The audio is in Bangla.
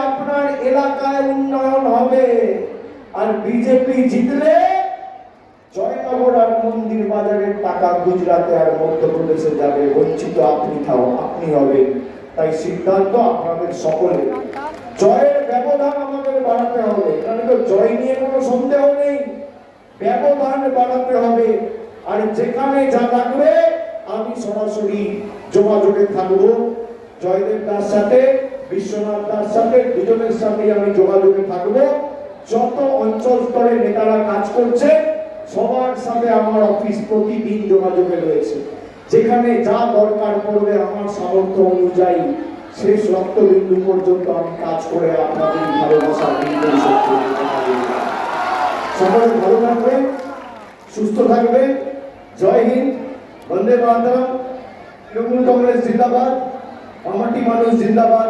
আপনার এলাকায় উন্নয়ন হবে। আর বিজেপি জিতলে জয়নগর আর মন্দির বাজারের টাকা গুজরাটে আর মধ্যপ্রদেশে যাবে, বঞ্চিত আপনি হবেন। তাই সিদ্ধান্ত আপনাদের সকলে, জয়ের ব্যবধান আমাদের বাড়াতে হবে। কারণ তো জয় নিয়ে কোনো সন্দেহ নেই, ব্যবধান বাড়াতে হবে। আর যেখানে যা লাগবে আমি সরাসরি যোগাযোগে থাকবো। জয়দেব দার সাথে, বিশ্বনাথ দার সাথে, দুজনের সাথে আমি যোগাযোগে থাকবো। যত অঞ্চল স্তরে নেতারা কাজ করছে সবার সাথে আমার অফিস প্রতিদিন যোগাযোগে রয়েছে। যেখানে যা দরকার পড়বে আমার সামর্থ্য অনুযায়ী শেষ রক্তবিন্দু পর্যন্ত আমি কাজ করে আপনাদের ভালোবাসা সকলে ভালো থাকবেন, সুস্থ থাকবেন। জয় হিন্দ, বন্দে মাতরম। তৃণমূল কংগ্রেস জিন্দাবাদ, মামাটি মানুষ জিন্দাবাদ।